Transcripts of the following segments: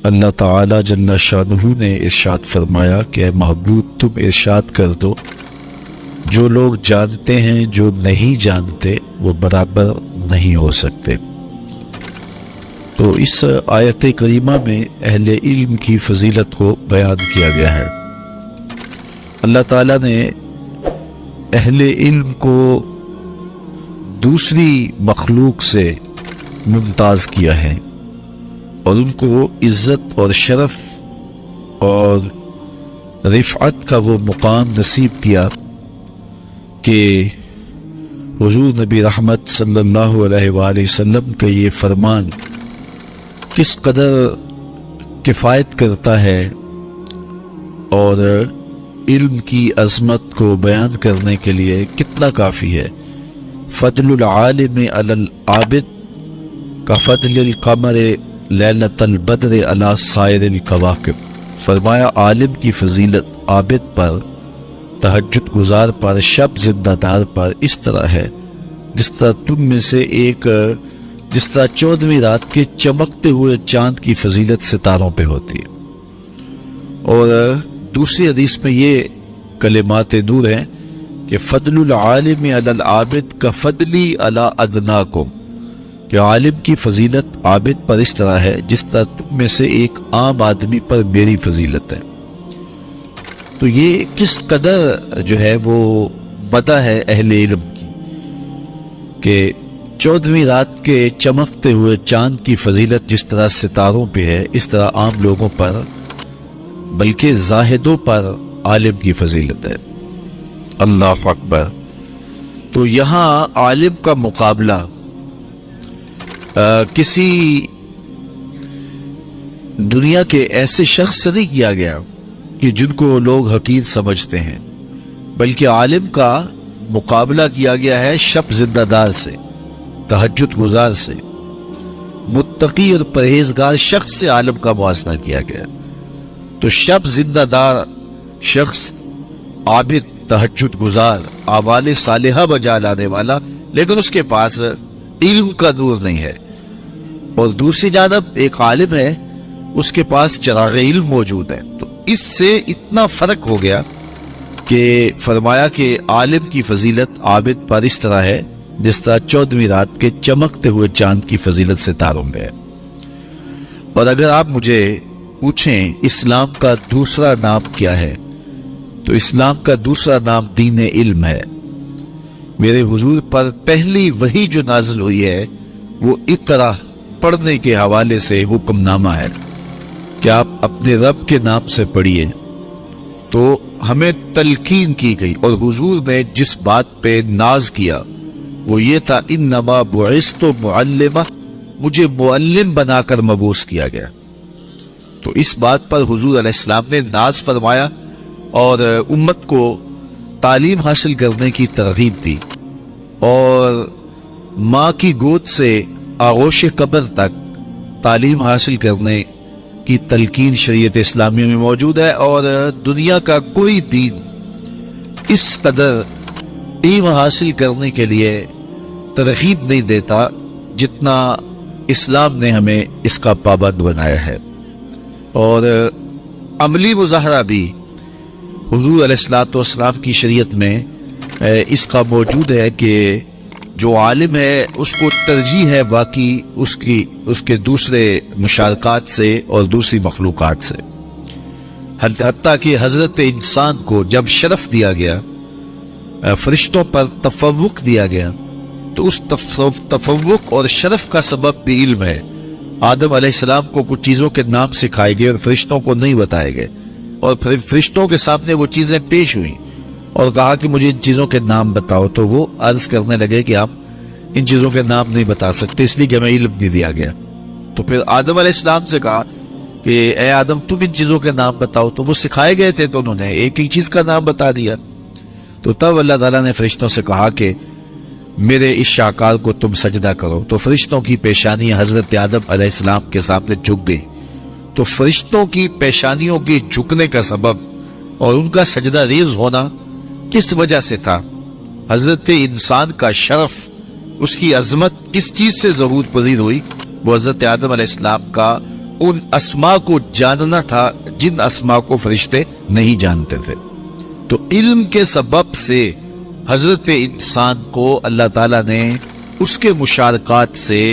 اللہ تعالی جل شانہ نے ارشاد فرمایا کہ اے محبوب تم ارشاد کر دو جو لوگ جانتے ہیں جو نہیں جانتے وہ برابر نہیں ہو سکتے۔ تو اس آیت کریمہ میں اہل علم کی فضیلت کو بیان کیا گیا ہے۔ اللہ تعالیٰ نے اہل علم کو دوسری مخلوق سے ممتاز کیا ہے اور ان کو عزت اور شرف اور رفعت کا وہ مقام نصیب کیا کہ حضور نبی رحمت صلی اللہ علیہ وآلہ وسلم کا یہ فرمان کس قدر کفایت کرتا ہے اور علم کی عظمت کو بیان کرنے کے لیے کتنا کافی ہے۔ فضل العالم علی العابد کفضل القمر لیلۃ البدر علی سائر الکواکب۔ فرمایا عالم کی فضیلت عابد پر، تہجد گزار پر، شب زندہ دار پر اس طرح ہے جس طرح تم میں سے ایک جس طرح 14ویں رات کے چمکتے ہوئے چاند کی فضیلت ستاروں پہ ہوتی ہے۔ اور دوسری حدیث میں یہ کلمات نور ہیں کہ فضل العالم علی العابد کفضلی علی ادناکم، کہ عالم کی فضیلت عابد پر اس طرح ہے جس طرح تم میں سے ایک عام آدمی پر میری فضیلت ہے۔ تو یہ کس قدر جو ہے وہ مدح ہے اہل علم کی کہ 14ویں رات کے چمکتے ہوئے چاند کی فضیلت جس طرح ستاروں پہ ہے اس طرح عام لوگوں پر بلکہ زاہدوں پر عالم کی فضیلت ہے۔ اللہ اکبر۔ تو یہاں عالم کا مقابلہ کسی دنیا کے ایسے شخص سے نہیں کیا گیا کہ جن کو لوگ حقیر سمجھتے ہیں، بلکہ عالم کا مقابلہ کیا گیا ہے شب زندہ دار سے، تہجد گزار سے، متقی اور پرہیزگار شخص سے عالم کا موازنہ کیا گیا۔ تو شب زندہ دار شخص، عابد، تہجد گزار، اعمال صالحہ بجا لانے والا، لیکن اس کے پاس علم کا نور نہیں ہے، اور دوسری جانب ایک عالم ہے اس کے پاس چراغ علم موجود ہے۔ تو اس سے اتنا فرق ہو گیا کہ فرمایا کہ عالم کی فضیلت عابد پر اس طرح ہے جس طرح 14ویں رات کے چمکتے ہوئے چاند کی فضیلت ستاروں میں ہے۔ اور اگر آپ مجھے پوچھیں اسلام کا دوسرا نام کیا ہے تو اسلام کا دوسرا نام دین علم ہے۔ میرے حضور پر پہلی وحی جو نازل ہوئی ہے وہ اقرا پڑھنے کے حوالے سے حکم نامہ ہے کہ آپ اپنے رب کے نام سے پڑھیے۔ تو ہمیں تلقین کی گئی اور حضور نے جس بات پہ ناز کیا وہ یہ تھا انما بعثت معلما، مجھے معلم بنا کر مبعوث کیا گیا۔ تو اس بات پر حضور علیہ السلام نے ناز فرمایا اور امت کو تعلیم حاصل کرنے کی ترغیب دی، اور ماں کی گود سے آغوش قبر تک تعلیم حاصل کرنے کی تلقین شریعت اسلامی میں موجود ہے، اور دنیا کا کوئی دین اس قدر علم حاصل کرنے کے لیے ترغیب نہیں دیتا جتنا اسلام نے ہمیں اس کا پابند بنایا ہے۔ اور عملی مظاہرہ بھی حضور علیہ السلام کی شریعت میں اس کا موجود ہے کہ جو عالم ہے اس کو ترجیح ہے باقی اس کے دوسرے مشارکات سے اور دوسری مخلوقات سے، حتیٰ کہ حضرت انسان کو جب شرف دیا گیا، فرشتوں پر تفوق دیا گیا، تو اس تفوق اور شرف کا سبب بھی علم ہے۔ آدم علیہ السلام کو کچھ چیزوں کے نام سکھائے گئے اور فرشتوں کو نہیں بتائے گئے، اور پھر فرشتوں کے سامنے وہ چیزیں پیش ہوئیں اور کہا کہ مجھے ان چیزوں کے نام بتاؤ، تو وہ عرض کرنے لگے کہ آپ ان چیزوں کے نام نہیں بتا سکتے اس لیے کہ ہمیں علم نہیں دیا گیا۔ تو پھر آدم علیہ السلام سے کہا کہ اے آدم تم ان چیزوں کے نام بتاؤ، تو وہ سکھائے گئے تھے تو انہوں نے ایک ایک چیز کا نام بتا دیا۔ تو تب اللہ تعالیٰ نے فرشتوں سے کہا کہ میرے اس شاہکار کو تم سجدہ کرو، تو فرشتوں کی پیشانیاں حضرت آدم علیہ السلام کے سامنے جھک گئی۔ تو فرشتوں کی پیشانیوں کے جھکنے کا سبب اور ان کا سجدہ ریز ہونا کس وجہ سے تھا؟ حضرت انسان کا شرف، اس کی عظمت کس چیز سے ظہور پذیر ہوئی؟ وہ حضرت آدم علیہ السلام کا ان اسما کو جاننا تھا جن اسما کو فرشتے نہیں جانتے تھے. تو علم کے سبب سے حضرت انسان کو اللہ تعالیٰ نے اس کے مشارکات سے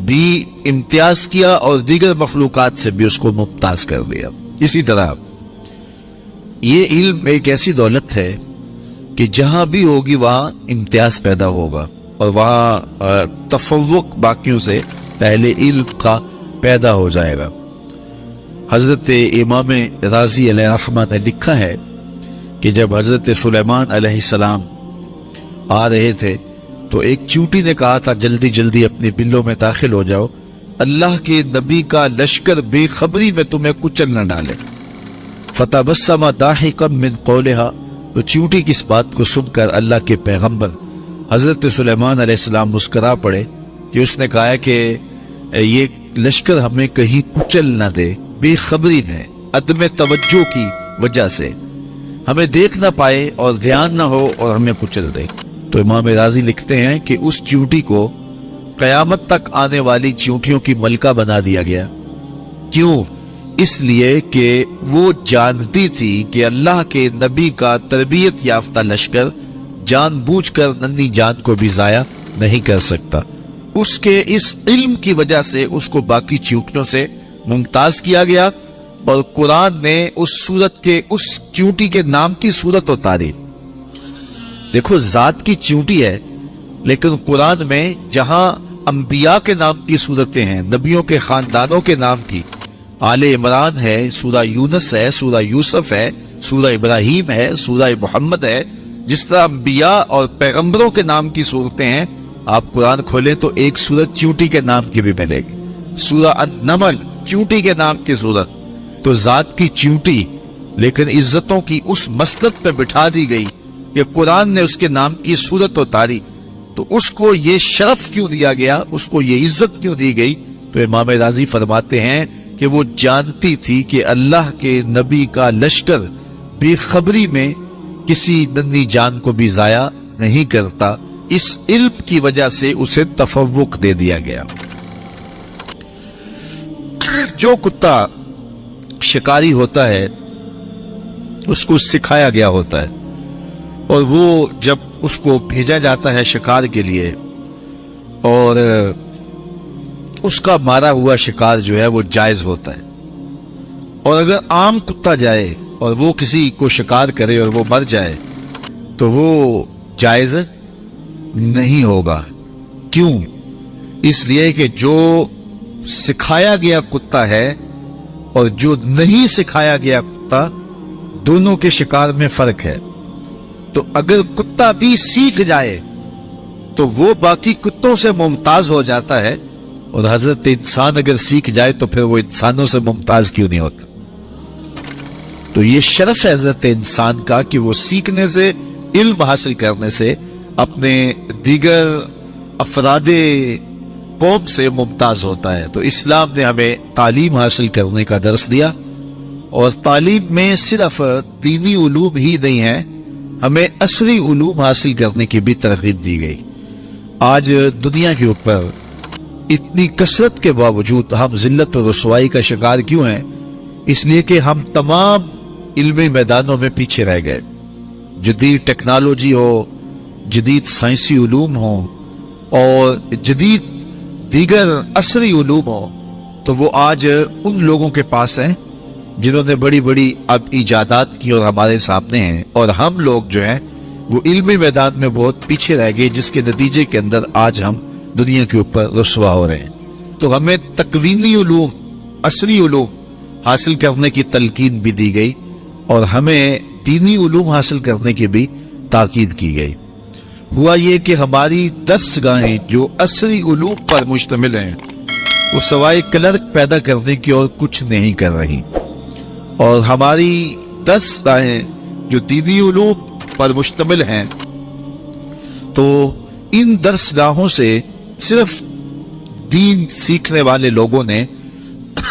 بھی امتیاز کیا اور دیگر مخلوقات سے بھی اس کو ممتاز کر دیا. اسی طرح یہ علم ایک ایسی دولت ہے کہ جہاں بھی ہوگی وہاں امتیاز پیدا ہوگا اور وہاں تفوق باقیوں سے پہلے علم کا پیدا ہو جائے گا. حضرت امام رازی علیہ الرحمہ نے لکھا ہے کہ جب حضرت سلیمان علیہ السلام آ رہے تھے تو ایک چیونٹی نے کہا تھا جلدی جلدی اپنی بلوں میں داخل ہو جاؤ، اللہ کے نبی کا لشکر بے خبری میں تمہیں کچل نہ ڈالے. فتبسم ضاحکا من قولها، تو چیونٹی کی اس بات کو سن کر اللہ کے پیغمبر حضرت سلیمان علیہ السلام مسکرا پڑے کہ اس نے کہا کہ یہ لشکر ہمیں کہیں کچل نہ دے، بے خبری میں عدم توجہ کی وجہ سے ہمیں دیکھ نہ پائے اور دھیان نہ ہو اور ہمیں کچل دے. تو امام رازی لکھتے ہیں کہ اس چیونٹی کو قیامت تک آنے والی چیونٹیوں کی ملکہ بنا دیا گیا. کیوں؟ اس لیے کہ وہ جانتی تھی کہ اللہ کے نبی کا تربیت یافتہ لشکر جان بوجھ کر ننھی جان کو بھی ضائع نہیں کر سکتا. اس کے اس علم کی وجہ سے اس کو باقی چیونٹیوں سے ممتاز کیا گیا اور قرآن نے اس صورت کے اس چیونٹی کے نام کی صورت اتاری. دیکھو ذات کی چیونٹی ہے لیکن قرآن میں جہاں انبیاء کے نام کی صورتیں ہیں، نبیوں کے خاندانوں کے نام کی، آل عمران ہے، سورہ یونس ہے، سورہ یوسف ہے، سورہ ابراہیم ہے، سورہ محمد ہے، جس طرح انبیاء اور پیغمبروں کے نام کی صورتیں ہیں، آپ قرآن کھولیں تو ایک صورت چیونٹی کے نام کی بھی ملے گی. سورہ النمل چیونٹی کے نام کی صورت. تو ذات کی چیونٹی لیکن عزتوں کی اس مسند پہ بٹھا دی گئی کہ قرآن نے اس کے نام کی صورت اتاری. تو اس کو یہ شرف کیوں دیا گیا، اس کو یہ عزت کیوں دی گئی؟ تو امام رازی فرماتے ہیں کہ وہ جانتی تھی کہ اللہ کے نبی کا لشکر بے خبری میں کسی ننھی جان کو بھی ضائع نہیں کرتا. اس علم کی وجہ سے اسے تفوق دے دیا گیا. جو کتا شکاری ہوتا ہے اس کو سکھایا گیا ہوتا ہے اور وہ جب اس کو بھیجا جاتا ہے شکار کے لیے اور اس کا مارا ہوا شکار جو ہے وہ جائز ہوتا ہے. اور اگر عام کتا جائے اور وہ کسی کو شکار کرے اور وہ مر جائے تو وہ جائز نہیں ہوگا. کیوں؟ اس لیے کہ جو سکھایا گیا کتا ہے اور جو نہیں سکھایا گیا کتا، دونوں کے شکار میں فرق ہے. تو اگر کتا بھی سیکھ جائے تو وہ باقی کتوں سے ممتاز ہو جاتا ہے، اور حضرت انسان اگر سیکھ جائے تو پھر وہ انسانوں سے ممتاز کیوں نہیں ہوتا؟ تو یہ شرف ہے حضرت انسان کا کہ وہ سیکھنے سے، علم حاصل کرنے سے اپنے دیگر افراد قوم سے ممتاز ہوتا ہے. تو اسلام نے ہمیں تعلیم حاصل کرنے کا درس دیا اور تعلیم میں صرف دینی علوم ہی نہیں ہے، ہمیں عصری علوم حاصل کرنے کی بھی ترغیب دی گئی. آج دنیا کے اوپر اتنی کثرت کے باوجود ہم ذلت و رسوائی کا شکار کیوں ہیں؟ اس لیے کہ ہم تمام علمی میدانوں میں پیچھے رہ گئے. جدید ٹیکنالوجی ہو، جدید سائنسی علوم ہو اور جدید دیگر عصری علوم ہو، تو وہ آج ان لوگوں کے پاس ہیں جنہوں نے بڑی بڑی اب ایجادات کی اور ہمارے سامنے ہیں، اور ہم لوگ جو ہیں وہ علمی میدان میں بہت پیچھے رہ گئے، جس کے نتیجے کے اندر آج ہم دنیا کے اوپر رسوا ہو رہے ہیں. تو ہمیں تکوینی علوم، عصری علوم حاصل کرنے کی تلقین بھی دی گئی اور ہمیں دینی علوم حاصل کرنے کی بھی تاکید کی گئی. ہوا یہ کہ ہماری درسگاہیں جو عصری علوم پر مشتمل ہیں وہ سوائے کلرک پیدا کرنے کی اور کچھ نہیں کر رہی، اور ہماری درسگاہیں جو دینی علوم پر مشتمل ہیں تو ان درسگاہوں سے صرف دین سیکھنے والے لوگوں نے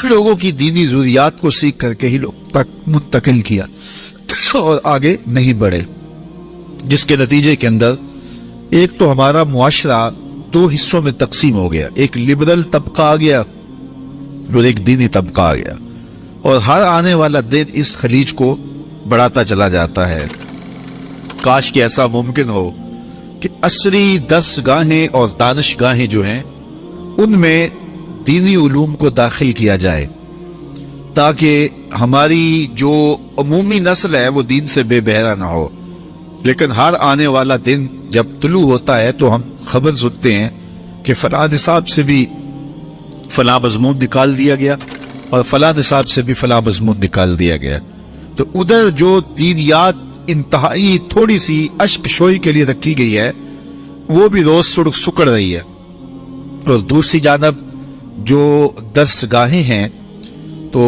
لوگوں کی دینی ضروریات کو سیکھ کر کے ہی لوگ تک منتقل کیا اور آگے نہیں بڑھے، جس کے نتیجے کے اندر ایک تو ہمارا معاشرہ دو حصوں میں تقسیم ہو گیا. ایک لبرل طبقہ آ گیا اور ایک دینی طبقہ آ گیا، اور ہر آنے والا دن اس خلیج کو بڑھاتا چلا جاتا ہے۔ کاش کہ ایسا ممکن ہو کہ عصری درسگاہیں اور دانشگاہیں جو ہیں ان میں دینی علوم کو داخل کیا جائے، تاکہ ہماری جو عمومی نسل ہے وہ دین سے بے بہرا نہ ہو۔ لیکن ہر آنے والا دن جب طلوع ہوتا ہے تو ہم خبر سنتے ہیں کہ فلاں نصاب سے بھی فلاں مضمون نکال دیا گیا اور فلاں نصاب سے بھی فلاں مضمون نکال دیا گیا، تو ادھر جو دینیات انتہائی تھوڑی سی اشک شوئی کے لیے رکھی گئی ہے وہ بھی روز سکڑ رہی ہے، اور دوسری جانب جو درسگاہیں ہیں تو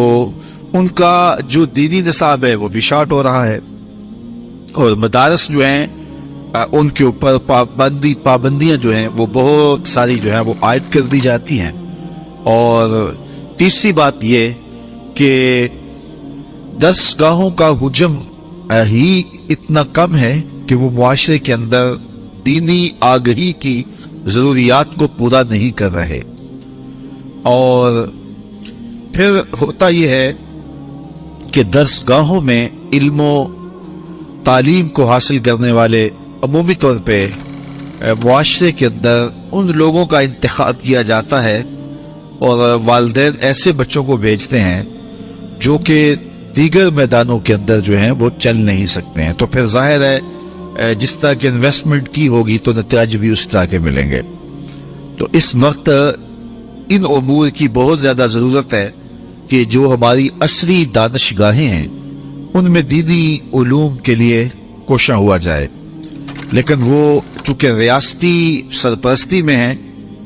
ان کا جو دینی نصاب ہے وہ بھی شارٹ ہو رہا ہے، اور مدارس جو ہیں ان کے اوپر پابندیاں جو ہیں وہ بہت ساری جو ہیں وہ عائد کر دی جاتی ہیں۔ اور تیسری بات یہ کہ درسگاہوں کا حجم ہی اتنا کم ہے کہ وہ معاشرے کے اندر دینی آگہی کی ضروریات کو پورا نہیں کر رہے، اور پھر ہوتا یہ ہے کہ درسگاہوں میں علم و تعلیم کو حاصل کرنے والے عمومی طور پہ معاشرے کے اندر ان لوگوں کا انتخاب کیا جاتا ہے، اور والدین ایسے بچوں کو بھیجتے ہیں جو کہ دیگر میدانوں کے اندر جو ہیں وہ چل نہیں سکتے ہیں، تو پھر ظاہر ہے جس طرح کی انویسٹمنٹ کی ہوگی تو نتائج بھی اس طرح کے ملیں گے۔ تو اس وقت ان امور کی بہت زیادہ ضرورت ہے کہ جو ہماری عصری دانشگاہیں ہیں ان میں دینی علوم کے لیے کوشاں ہوا جائے، لیکن وہ چونکہ ریاستی سرپرستی میں ہیں،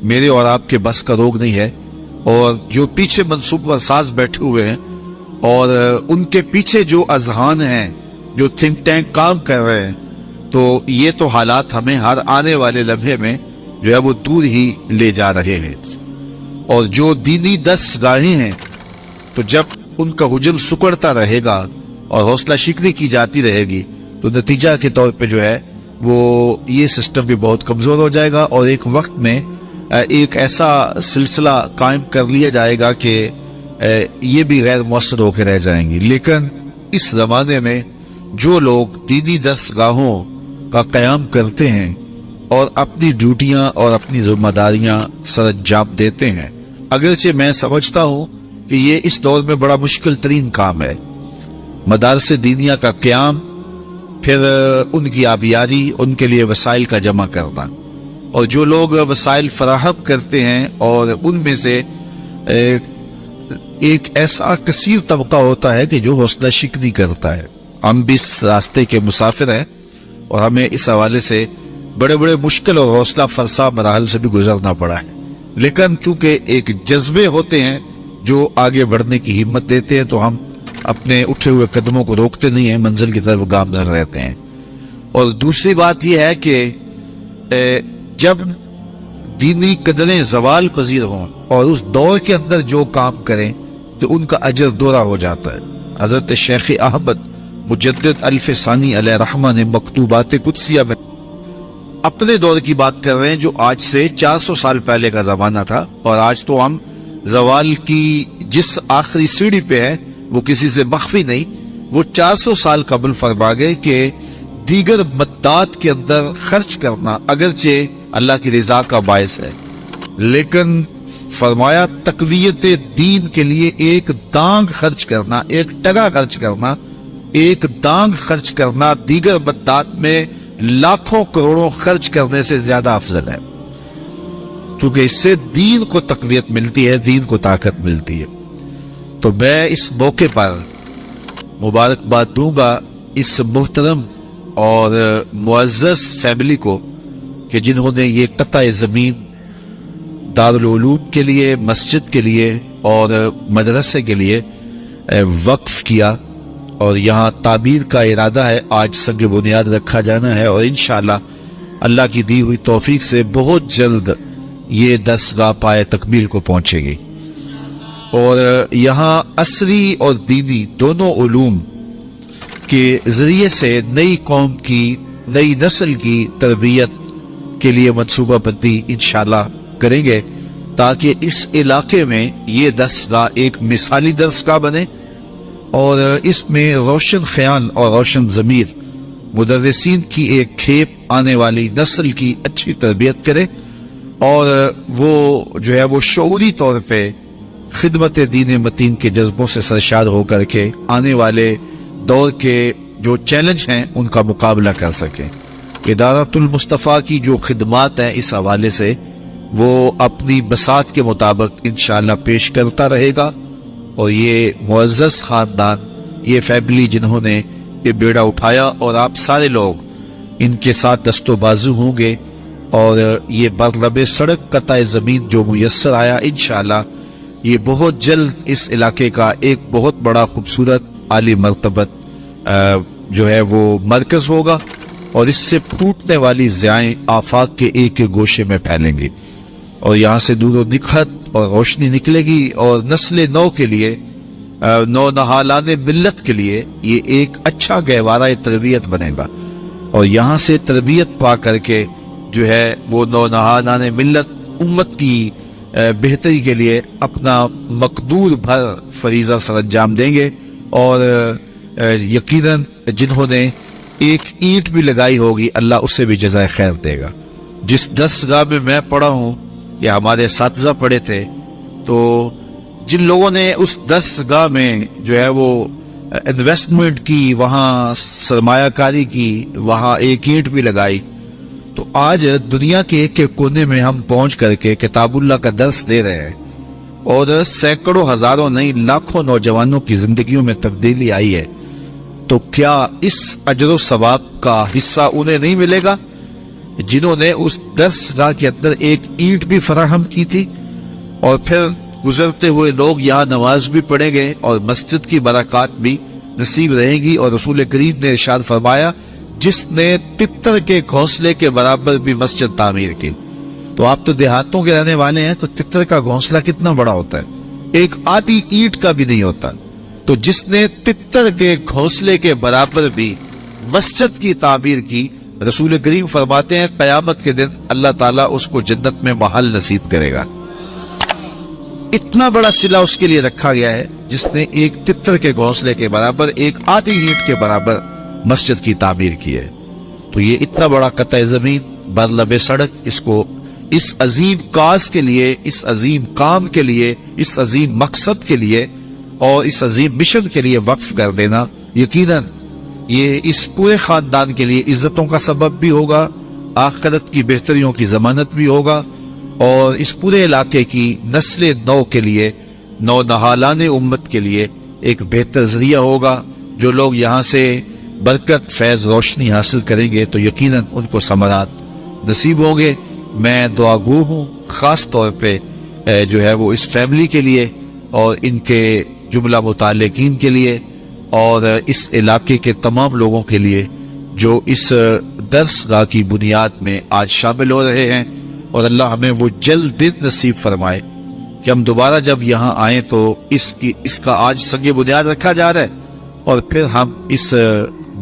میرے اور آپ کے بس کا روگ نہیں ہے، اور جو پیچھے منصوبہ ساز بیٹھے ہوئے ہیں اور ان کے پیچھے جو اذہان ہیں، جو تھنک ٹینک کام کر رہے ہیں، تو یہ تو حالات ہمیں ہر آنے والے لمحے میں جو ہے وہ دور ہی لے جا رہے ہیں۔ اور جو دینی درسگاہیں ہیں تو جب ان کا حجم سکڑتا رہے گا اور حوصلہ شکنی کی جاتی رہے گی تو نتیجہ کے طور پہ جو ہے وہ یہ سسٹم بھی بہت کمزور ہو جائے گا، اور ایک وقت میں ایک ایسا سلسلہ قائم کر لیا جائے گا کہ یہ بھی غیر مؤثر ہو کے رہ جائیں گی۔ لیکن اس زمانے میں جو لوگ دینی درسگاہوں کا قیام کرتے ہیں اور اپنی ڈیوٹیاں اور اپنی ذمہ داریاں سر انجام دیتے ہیں، اگرچہ میں سمجھتا ہوں کہ یہ اس دور میں بڑا مشکل ترین کام ہے، مدارس دینیہ کا قیام، پھر ان کی آبیاری، ان کے لیے وسائل کا جمع کرنا، اور جو لوگ وسائل فراہم کرتے ہیں اور ان میں سے ایک ایسا کثیر طبقہ ہوتا ہے کہ جو حوصلہ شکنی کرتا ہے۔ ہم بھی اس راستے کے مسافر ہیں اور ہمیں اس حوالے سے بڑے بڑے مشکل اور حوصلہ فرسا مراحل سے بھی گزرنا پڑا ہے، لیکن چونکہ ایک جذبے ہوتے ہیں جو آگے بڑھنے کی ہمت دیتے ہیں تو ہم اپنے اٹھے ہوئے قدموں کو روکتے نہیں ہیں، منزل کی طرف گامزن رہتے ہیں۔ اور دوسری بات یہ ہے کہ جب دینی قدریں زوال پذیر ہوں اور اس دور کے اندر جو کام کریں تو ان کا اجر دوہرا ہو جاتا ہے۔ حضرت شیخ احمد مجدد الف ثانی علیہ رحمہ نے مکتوبات قدسیہ میں اپنے دور کی بات کر رہے ہیں جو آج سے 400 سال پہلے کا زمانہ تھا، اور آج تو ہم زوال کی جس آخری سیڑھی پہ ہے وہ کسی سے مخفی نہیں، وہ 400 سال قبل فرما گئے کہ دیگر مدات کے اندر خرچ کرنا اگرچہ اللہ کی رضا کا باعث ہے، لیکن فرمایا تقویت دین کے لیے ایک دانگ خرچ کرنا، ایک ٹگا خرچ کرنا، ایک دانگ خرچ کرنا دیگر مدات میں لاکھوں کروڑوں خرچ کرنے سے زیادہ افضل ہے، کیونکہ اس سے دین کو تقویت ملتی ہے، دین کو طاقت ملتی ہے۔ تو میں اس موقع پر مبارکباد دوں گا اس محترم اور معزز فیملی کو کہ جنہوں نے یہ قطع زمین دارالعلوم کے لیے، مسجد کے لیے اور مدرسے کے لیے وقف کیا، اور یہاں تعمیر کا ارادہ ہے، آج سنگ بنیاد رکھا جانا ہے، اور انشاءاللہ اللہ کی دی ہوئی توفیق سے بہت جلد یہ درسگاہ پائے تکمیل کو پہنچے گی، اور یہاں عصری اور دینی دونوں علوم کے ذریعے سے نئی قوم کی، نئی نسل کی تربیت کے لیے منصوبہ بندی انشاءاللہ کریں گے، تاکہ اس علاقے میں یہ درسگاہ ایک مثالی درسگاہ بنے اور اس میں روشن خیال اور روشن ضمیر مدرسین کی ایک کھیپ آنے والی نسل کی اچھی تربیت کرے، اور وہ جو ہے وہ شعوری طور پہ خدمت دین متین کے جذبوں سے سرشار ہو کر کے آنے والے دور کے جو چیلنج ہیں ان کا مقابلہ کر سکیں۔ ادارۃ المصطفیٰ کی جو خدمات ہیں اس حوالے سے وہ اپنی بساط کے مطابق انشاءاللہ پیش کرتا رہے گا، اور یہ معزز خاندان، یہ فیملی جنہوں نے یہ بیڑا اٹھایا، اور آپ سارے لوگ ان کے ساتھ دست و بازو ہوں گے، اور یہ برلب سڑک قطع زمین جو میسر آیا انشاءاللہ یہ بہت جلد اس علاقے کا ایک بہت بڑا خوبصورت عالی مرتبت جو ہے وہ مرکز ہوگا، اور اس سے پھوٹنے والی ضیائیں آفاق کے ایک ایک گوشے میں پھیلیں گی، اور یہاں سے نور و نکھت اور روشنی نکلے گی، اور نسل نو کے لیے، نو نہالان ملت کے لیے یہ ایک اچھا گہوارہ تربیت بنے گا، اور یہاں سے تربیت پا کر کے جو ہے وہ نو نہالان ملت امت کی بہتری کے لیے اپنا مقدور بھر فریضہ سر انجام دیں گے، اور یقیناً جنہوں نے ایک اینٹ بھی لگائی ہوگی اللہ اسے بھی جزائے خیر دے گا۔ جس درسگاہ میں پڑھا ہوں یا ہمارے اساتذہ پڑھے تھے، تو جن لوگوں نے اس درسگاہ میں جو ہے وہ انویسٹمنٹ کی، وہاں سرمایہ کاری کی، وہاں ایک اینٹ بھی لگائی، تو آج دنیا کے ایک ایک کونے میں ہم پہنچ کر کے کتاب اللہ کا درس دے رہے ہیں، اور سینکڑوں ہزاروں نہیں لاکھوں نوجوانوں کی زندگیوں میں تبدیلی آئی ہے، تو کیا اس اجر و ثواب کا حصہ انہیں نہیں ملے گا جنہوں نے اس درسگاہ کے اندر ایک اینٹ بھی فراہم کی تھی، اور پھر گزرتے ہوئے لوگ یہاں نماز بھی پڑھیں گے اور مسجد کی برکات بھی نصیب رہیں گی، اور رسول کریم نے ارشاد فرمایا جس نے تتر کے گھونسلے کے برابر بھی مسجد تعمیر کی۔ تو آپ تو دیہاتوں کے رہنے والے ہیں، تو تتر کا گھونسلہ کتنا بڑا ہوتا ہے، ایک آدھی اینٹ کا بھی نہیں ہوتا، تو جس نے تتر کے گھونسلے کے برابر بھی مسجد کی تعمیر کی، رسول کریم فرماتے ہیں قیامت کے دن اللہ تعالیٰ اس کو جنت میں محل نصیب کرے گا۔ اتنا بڑا صلہ اس کے لیے رکھا گیا ہے جس نے ایک تتر کے گھونسلے کے برابر، ایک آدھی اینٹ کے برابر مسجد کی تعمیر کی ہے۔ تو یہ اتنا بڑا قطع زمین برلب سڑک، اس کو اس عظیم کاز کے لیے، اس عظیم کام کے لیے، اس عظیم مقصد کے لیے اور اس عظیم مشن کے لیے وقف کر دینا، یقیناً یہ اس پورے خاندان کے لیے عزتوں کا سبب بھی ہوگا، آخرت کی بہتریوں کی ضمانت بھی ہوگا، اور اس پورے علاقے کی نسل نو کے لیے، نو نہالان امت کے لیے ایک بہتر ذریعہ ہوگا۔ جو لوگ یہاں سے برکت، فیض، روشنی حاصل کریں گے تو یقیناً ان کو ثمرات نصیب ہوں گے۔ میں دعا گو ہوں خاص طور پہ جو ہے وہ اس فیملی کے لیے اور ان کے جملہ متعلقین کے لیے اور اس علاقے کے تمام لوگوں کے لیے جو اس درسگاہ کی بنیاد میں آج شامل ہو رہے ہیں، اور اللہ ہمیں وہ جلد دن نصیب فرمائے کہ ہم دوبارہ جب یہاں آئیں تو اس کا آج سنگ بنیاد رکھا جا رہا ہے، اور پھر ہم اس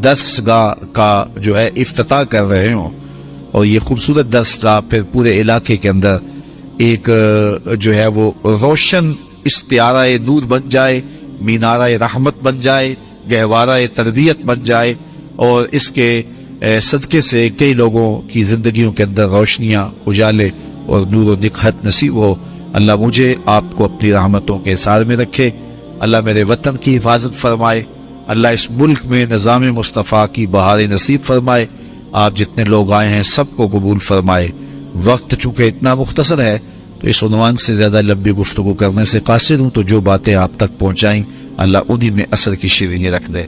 درسگاہ کا جو ہے افتتاح کر رہے ہوں، اور یہ خوبصورت درسگاہ پھر پورے علاقے کے اندر ایک جو ہے وہ روشن استعارہ نور بن جائے، مینارہ رحمت بن جائے، گہوارہ تربیت بن جائے، اور اس کے صدقے سے کئی لوگوں کی زندگیوں کے اندر روشنیاں، اجالے اور نور و نکھت نصیب ہو۔ اللہ مجھے آپ کو اپنی رحمتوں کے سار میں رکھے، اللہ میرے وطن کی حفاظت فرمائے، اللہ اس ملک میں نظام مصطفیٰ کی بہار نصیب فرمائے، آپ جتنے لوگ آئے ہیں سب کو قبول فرمائے۔ وقت چونکہ اتنا مختصر ہے تو اس عنوان سے زیادہ لمبی گفتگو کرنے سے قاصر ہوں، تو جو باتیں آپ تک پہنچائیں اللہ انہی میں اثر کی شیرینی رکھ دے۔